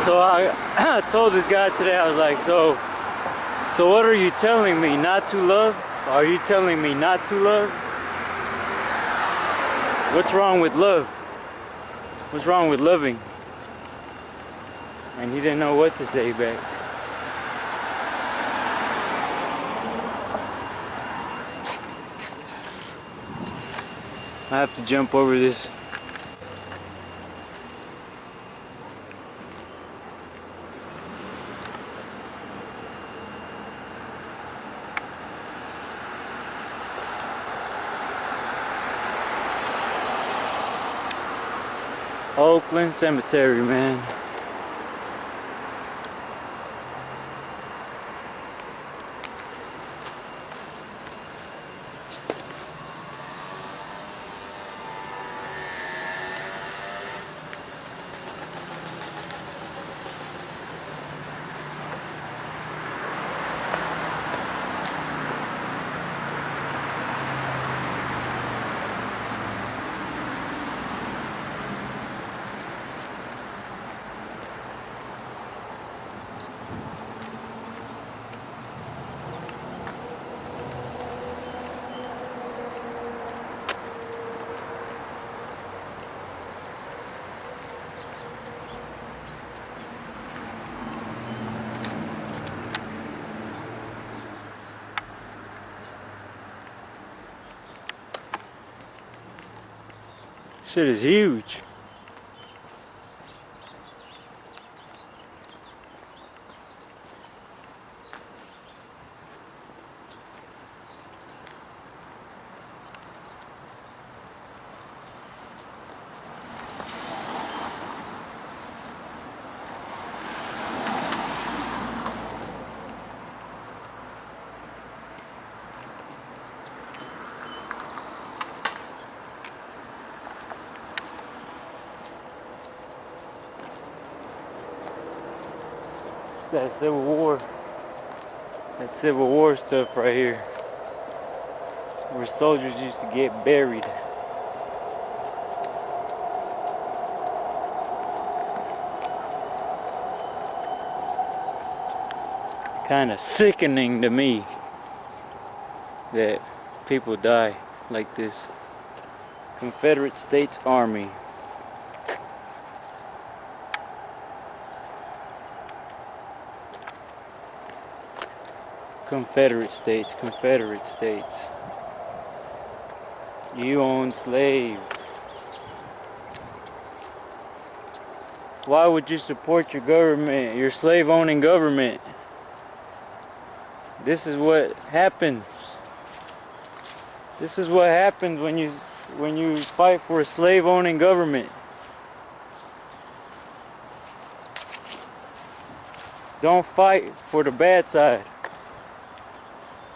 So I told this guy today, I was like, so what are you telling me? Not to love? Are you telling me not to love? What's wrong with love? What's wrong with loving? And he didn't know what to say back. I have to jump over this. Oakland Cemetery, man. Shit is huge. That Civil War stuff right here, where soldiers used to get buried. Kind of sickening to me that people die like this. Confederate States Army. Confederate States, Confederate States. You own slaves. Why would you support your government, your slave-owning government? This is what happens. This is what happens when you fight for a slave-owning government. Don't fight for the bad side.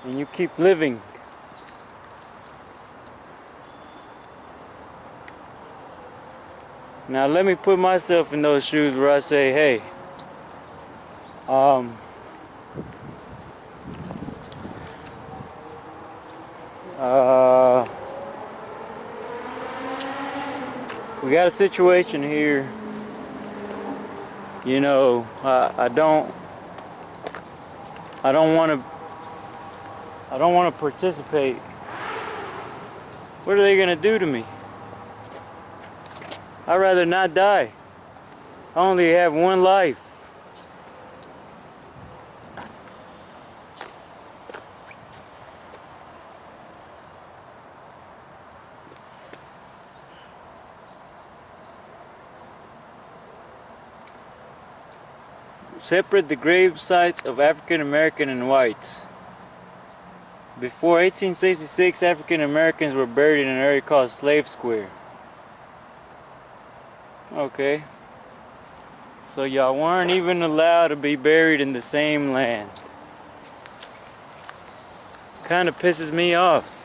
And you keep living. Now let me put myself in those shoes where I say, hey, we got a situation here. You know, I don't want to participate. What are they gonna do to me? I'd rather not die. I only have one life. Separate the grave sites of African American and whites. Before 1866, African Americans were buried in an area called Slave Square. Okay. So y'all weren't even allowed to be buried in the same land. Kind of pisses me off.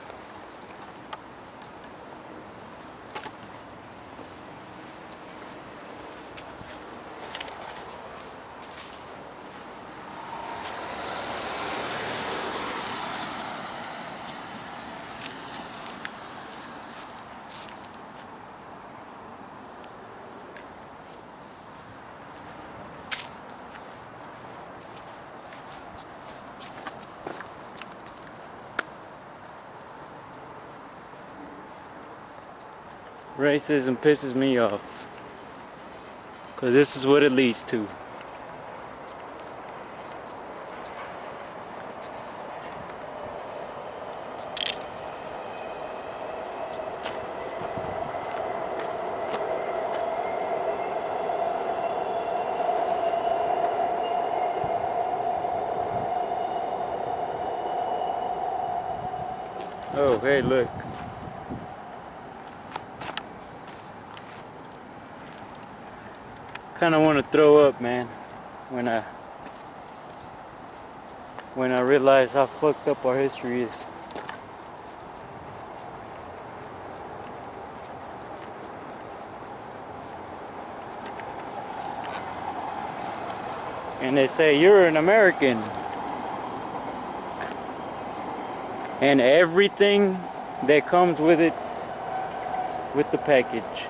Racism pisses me off, because this is what it leads to. Oh, hey, look. Kind of want to throw up, man, when I realize how fucked up our history is. And they say you're an American, and everything that comes with it, with the package.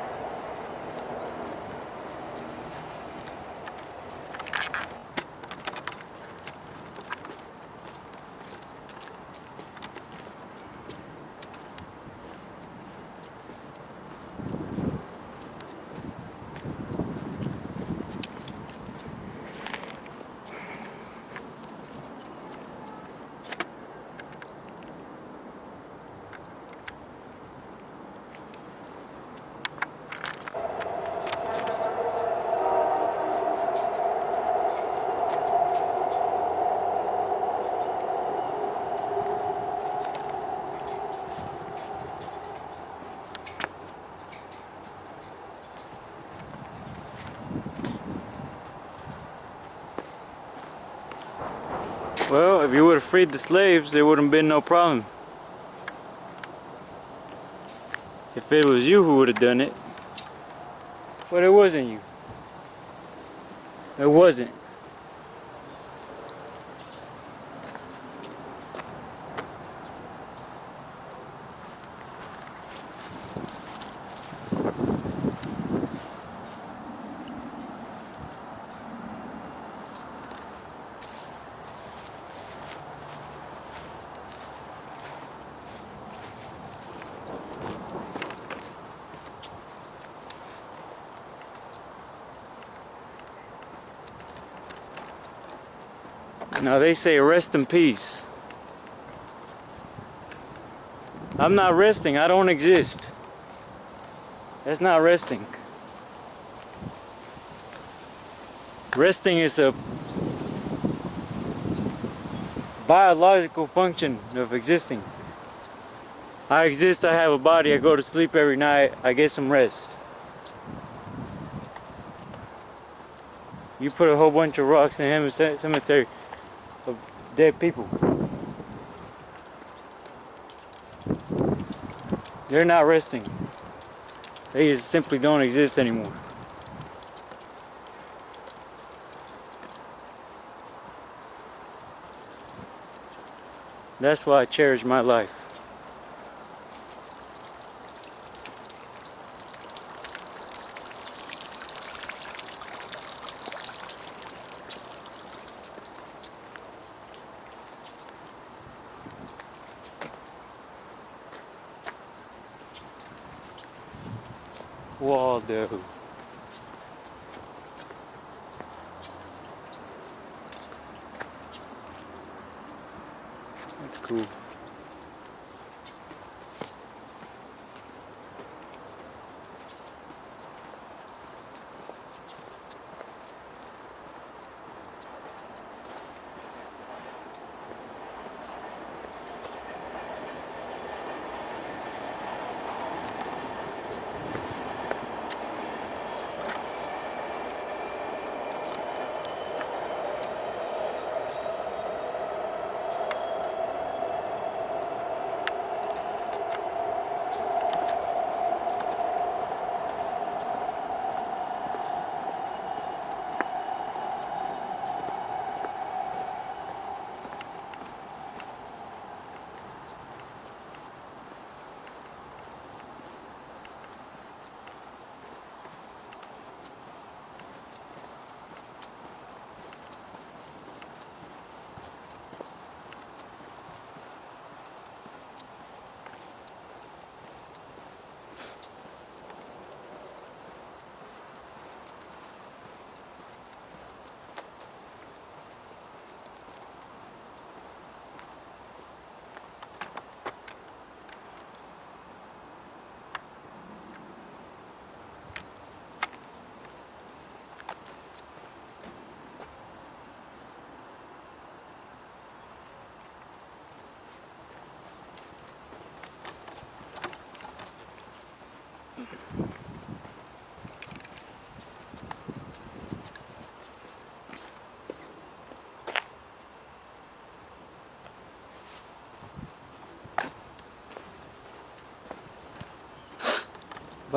Well, if you would have freed the slaves, there wouldn't have been no problem. If it was you who would have done it. But it wasn't you. It wasn't. Now they say rest in peace. I'm not resting, I don't exist. That's not resting. Resting is a biological function of existing. I exist, I have a body, I go to sleep every night, I get some rest. You put a whole bunch of rocks in a cemetery of dead people. They're not resting. They just simply don't exist anymore. That's why I cherish my life. Waldo. That's cool.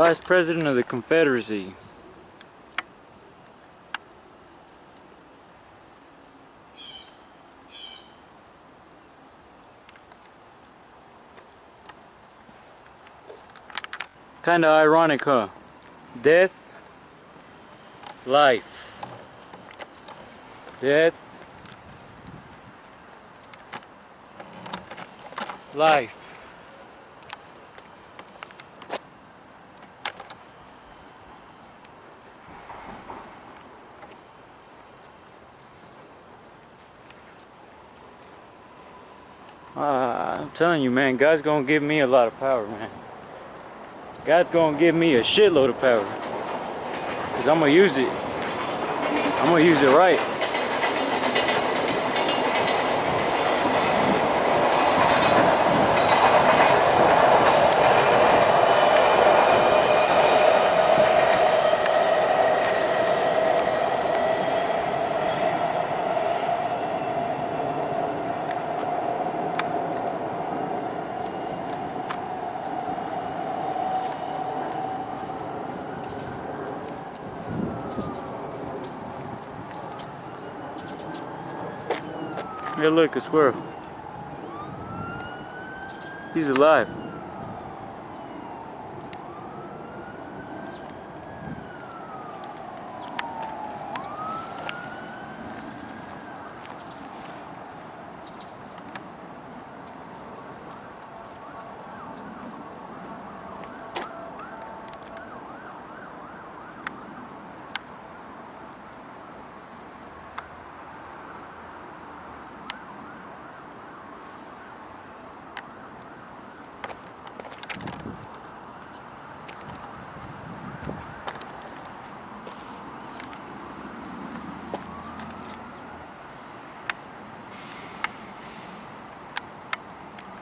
Vice President of the Confederacy. Kinda ironic, huh? Death, life. Death, life. I'm telling you, man, God's gonna give me a lot of power, man. God's gonna give me a shitload of power. Cause I'm gonna use it. I'm gonna use it right. Hey, look, a squirrel. He's alive.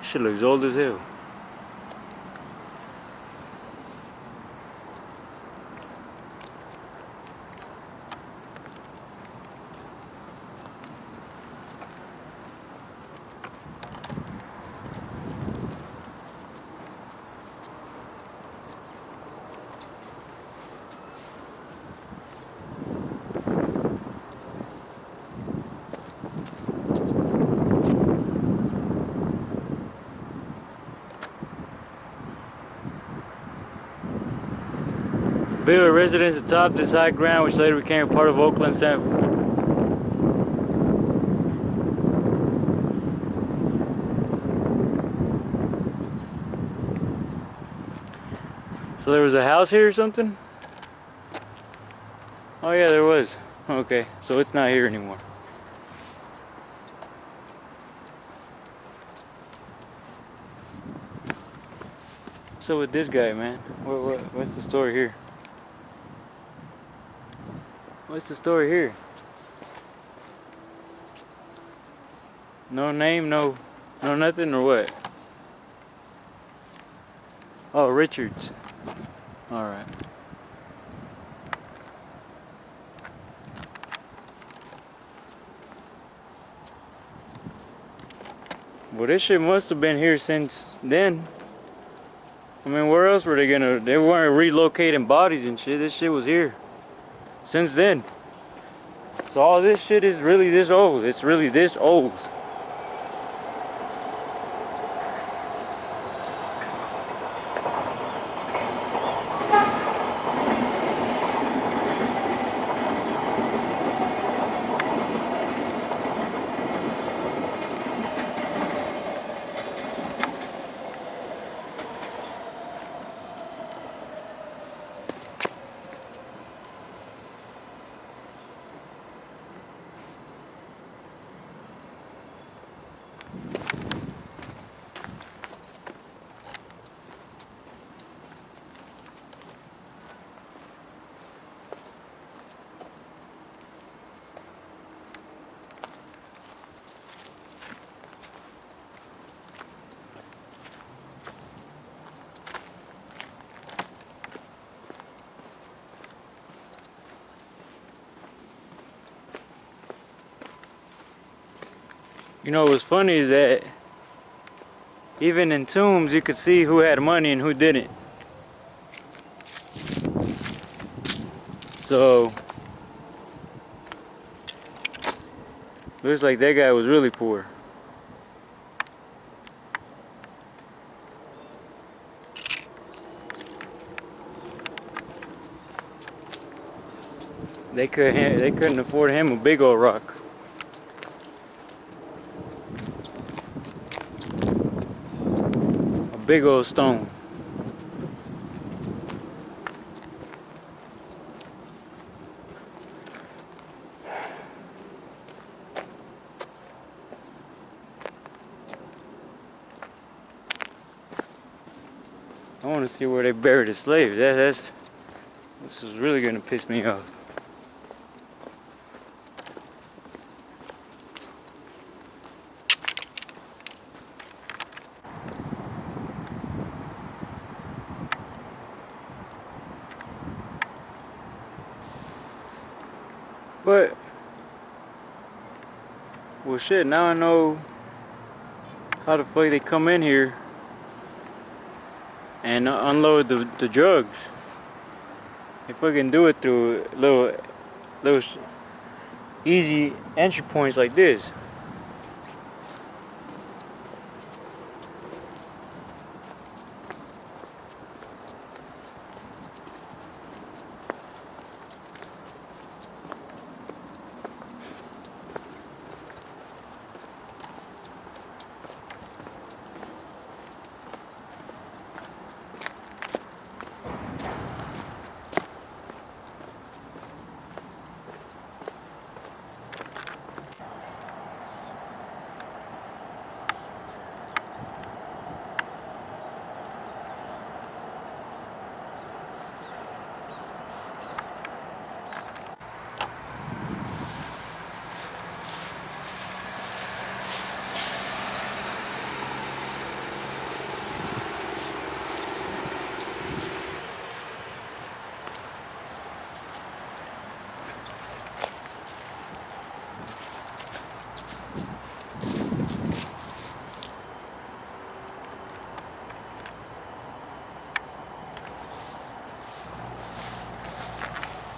Shit looks old as hell. Built a residence atop this high ground, which later became part of Oakland. So there was a house here or something? Oh yeah, there was. Okay, so it's not here anymore. So with this guy, man, what's the story here? What's the story here? No name, no nothing, or what? Oh, Richards. All right. Well, this shit must have been here since then. I mean, where else were they gonna? They weren't relocating bodies and shit. This shit was here since then. So all this shit is really this old. It's really this old. You know what's funny is that even in tombs you could see who had money and who didn't. So looks like that guy was really poor. They couldn't afford him a big old rock. A big old stone. I want to see where they buried the slaves. This is really gonna piss me off. But well, shit. Now I know how the fuck they come in here and unload the drugs. They fucking do it through little easy entry points like this.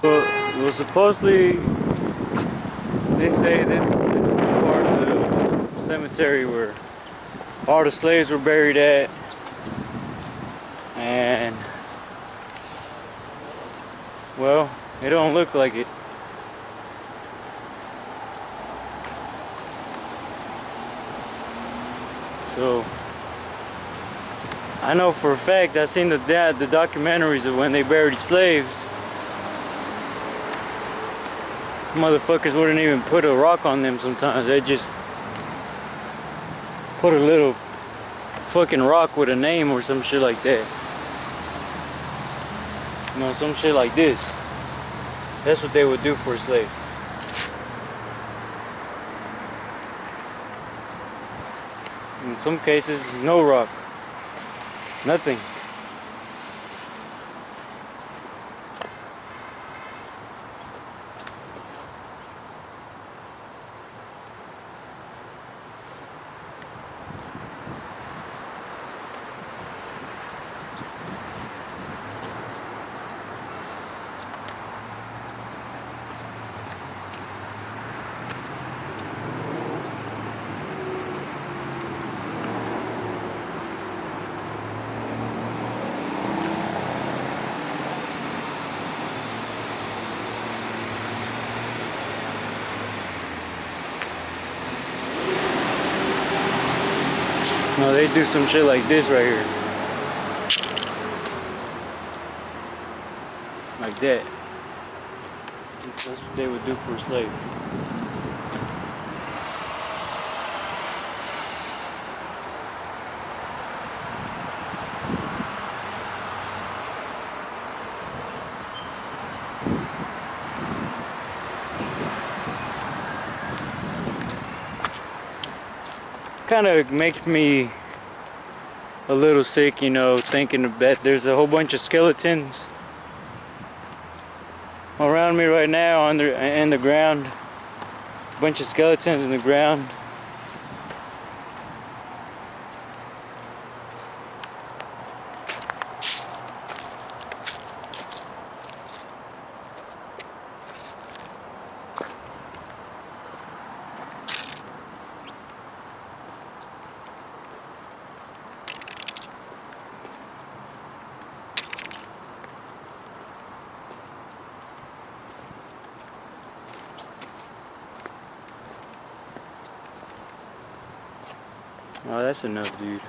Well, supposedly they say this is the part of the cemetery where all the slaves were buried at, and well, it don't look like it. So I know for a fact I've seen the documentaries of when they buried slaves. Motherfuckers wouldn't even put a rock on them sometimes. They just put a little fucking rock with a name or some shit like that. You know, some shit like this. That's what they would do for a slave. In some cases, no rock. Nothing. No, they do some shit like this right here. Like that. That's what they would do for a slave. Kind of makes me a little sick, you know, thinking that there's a whole bunch of skeletons around me right now in the ground. A bunch of skeletons in the ground. Oh, that's enough, dude.